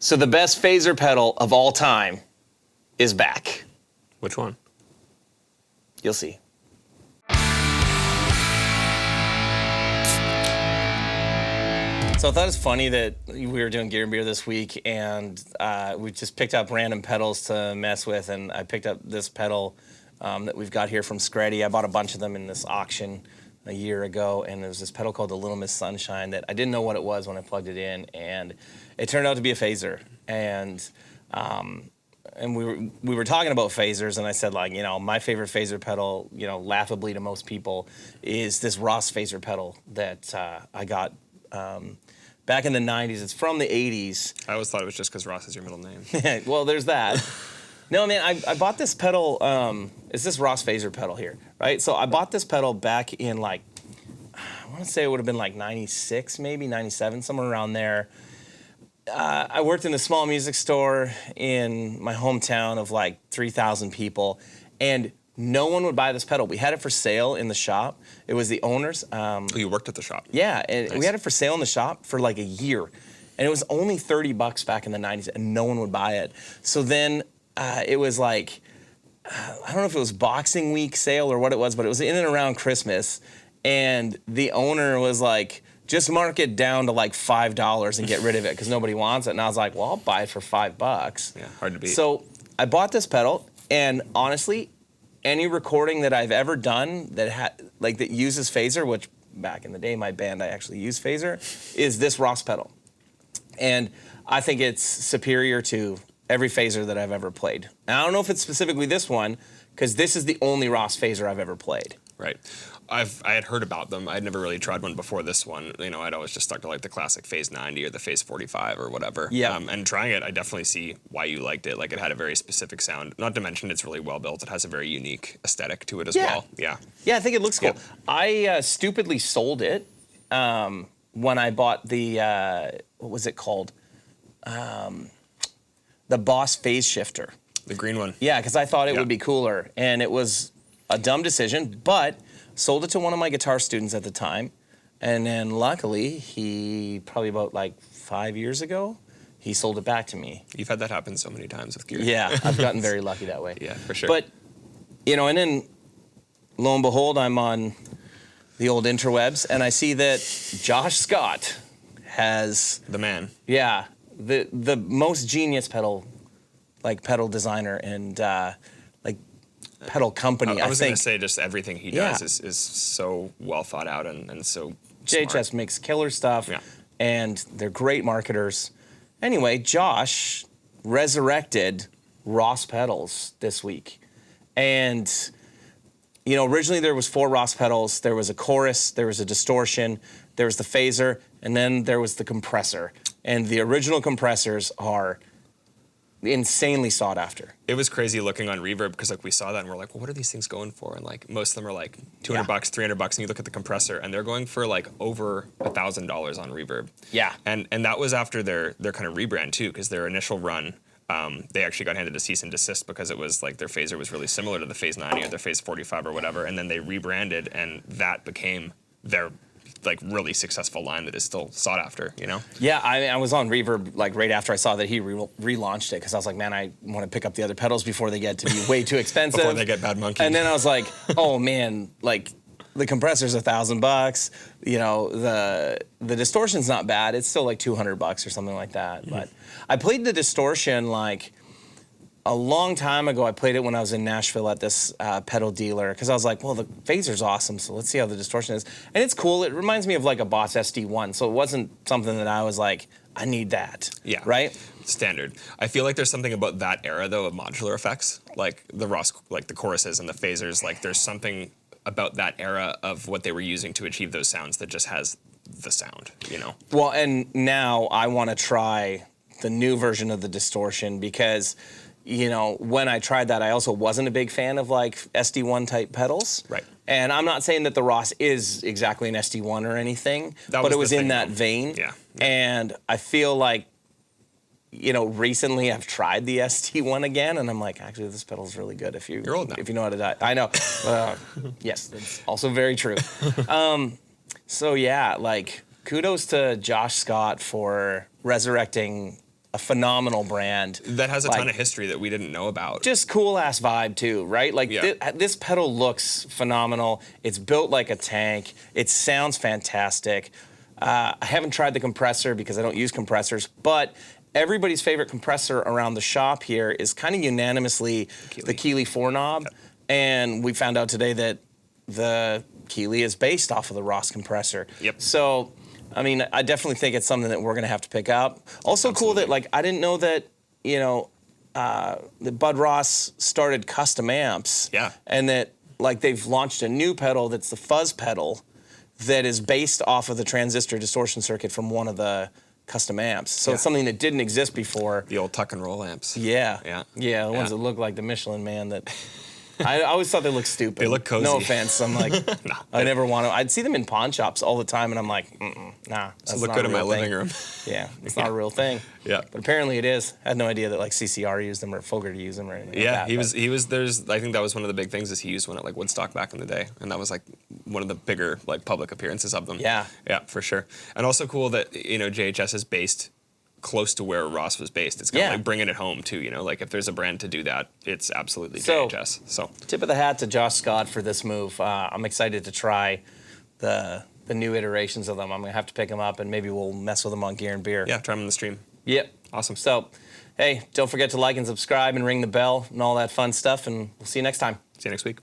So the best phaser pedal of all time is back. Which one? You'll see. So I thought it was funny that we were doing Gear and Beer this week, and we just picked up random pedals to mess with, and I picked up this pedal that we've got here from Screddy. I bought a bunch of them in this auction a year ago, and there was this pedal called the Little Miss Sunshine that I didn't know what it was when I plugged it in, and it turned out to be a phaser. And we were talking about phasers, and I said, like, you know, my favorite phaser pedal, you know, laughably to most people, is this Ross phaser pedal that I got back in the 90s. It's from the 80s. I always thought it was just because Ross is your middle name. Well, there's that. No, man, I bought this pedal. It's this Ross phaser pedal here, right? So I bought this pedal back in, like, I want to say it would have been like 96, maybe 97, somewhere around there. I worked in a small music store in my hometown of like 3,000 people, and no one would buy this pedal. We had it for sale in the shop. It was the owner's. Oh, you worked at the shop? Yeah, and Nice. we had it for sale in the shop for like a year. And it was only $30 back in the 90s, and no one would buy it. So then it was like, I don't know if it was Boxing Week sale or what it was, but it was in and around Christmas. And the owner was like, just mark it down to like $5 and get rid of it because nobody wants it. And I was like, well, I'll buy it for $5. Yeah, hard to beat. So I bought this pedal, and honestly, any recording that I've ever done that that uses phaser, which back in the day, my band, I actually used phaser, is this Ross pedal. And I think it's superior to every phaser that I've ever played. And I don't know if it's specifically this one, because this is the only Ross phaser I've ever played. Right. I had heard about them. I'd never really tried one before this one. You know, I'd always just stuck to like the classic Phase 90 or the Phase 45 or whatever. Yeah. And trying it, I definitely see why you liked it. Like, it had a very specific sound. Not to mention it's really well built. It has a very unique aesthetic to it as well. Yeah. Yeah, I think it looks cool. Yeah. I stupidly sold it when I bought the, what was it called? The Boss Phase Shifter. The green one. Yeah, because I thought it would be cooler, and it was a dumb decision, but sold it to one of my guitar students at the time, and then luckily, he probably about like 5 years ago, he sold it back to me. You've had that happen so many times with gear. Yeah, I've gotten very lucky that way. Yeah, for sure. But, you know, and then lo and behold, I'm on the old interwebs, and I see that Josh Scott has... The man. Yeah, the most genius pedal designer and pedal company. I was think going to say just everything he does is so well thought out and so JHS smart. makes killer stuff, and they're great marketers. Anyway, Josh resurrected Ross pedals this week, and you know, originally there was 4 Ross pedals. There was a chorus, there was a distortion, there was the phaser, and then there was the compressor. And the original compressors are insanely sought after. It was crazy looking on Reverb because like we saw that and we're like, well, what are these things going for? And like most of them are like $200, $300, and you look at the compressor and they're going for like over $1,000 on Reverb. Yeah. And that was after their kind of rebrand too, because their initial run, they actually got handed a cease and desist because it was like their phaser was really similar to the Phase 90 or their Phase 45 or whatever, and then they rebranded and that became their like really successful line that is still sought after, you know? Yeah, I was on Reverb like right after I saw that he relaunched it because I was like, man, I want to pick up the other pedals before they get to be way too expensive. Before they get bad monkey. And then I was like, oh man, like the compressor's $1,000. You know, the distortion's not bad. It's still like $200 or something like that. But I played the distortion like a long time ago. I played it when I was in Nashville at this pedal dealer because I was like, well, the phaser's awesome, so let's see how the distortion is. And it's cool. It reminds me of like a Boss SD1, so it wasn't something that I was like, I need that. Yeah. Right? Standard. I feel like there's something about that era, though, of modular effects, like the Ross, like the choruses and the phasers. Like there's something about that era of what they were using to achieve those sounds that just has the sound, you know? Well, and now I want to try the new version of the distortion because, you know, when I tried that, I also wasn't a big fan of like SD1 type pedals. Right. And I'm not saying that the Ross is exactly an SD1 or anything, but it was in that vein. Yeah. And I feel like, you know, recently I've tried the SD1 again, and I'm like, actually, this pedal's really good if You're old now. if you know how to die. I know. Yes, that's also very true. So yeah, like kudos to Josh Scott for resurrecting a phenomenal brand. That has a Like, ton of history that we didn't know about. just cool ass vibe too, right? Like this pedal looks phenomenal. It's built like a tank. It sounds fantastic. I haven't tried the compressor because I don't use compressors, but everybody's favorite compressor around the shop here is kind of unanimously the Keeley 4-knob. Yep. And we found out today that the Keeley is based off of the Ross compressor. Yep. So, I mean, I definitely think it's something that we're going to have to pick up. Also Absolutely. cool that, like, I didn't know that, you know, that Bud Ross started custom amps. Yeah. And that, like, they've launched a new pedal that's the fuzz pedal that is based off of the transistor distortion circuit from one of the custom amps. So it's something that didn't exist before. The old tuck and roll amps. Yeah. Yeah. Yeah, the ones that look like the Michelin Man that... I always thought they looked stupid. They look cozy. No offense. I'm like, No. I never want to. I'd see them in pawn shops all the time, and I'm like, nah. They look good in my living room. Yeah, it's not a real thing. Yeah. But apparently it is. I had no idea that like CCR used them or Fogerty used them or anything like that. He was. There's. I think that was one of the big things is he used one at like Woodstock back in the day, and that was like one of the bigger like public appearances of them. Yeah. Yeah, for sure. And also cool that JHS is based close to where Ross was based. It's kind of like bringing it home too, like if there's a brand to do that, it's absolutely JHS. So tip of the hat to Josh Scott for this move. I'm excited to try the new iterations of them. I'm gonna have to pick them up and maybe we'll mess with them on Gear and Beer. Yeah, try them on the stream. Yep. Awesome. So, hey, don't forget to like and subscribe and ring the bell and all that fun stuff, and we'll see you next time. See you next week.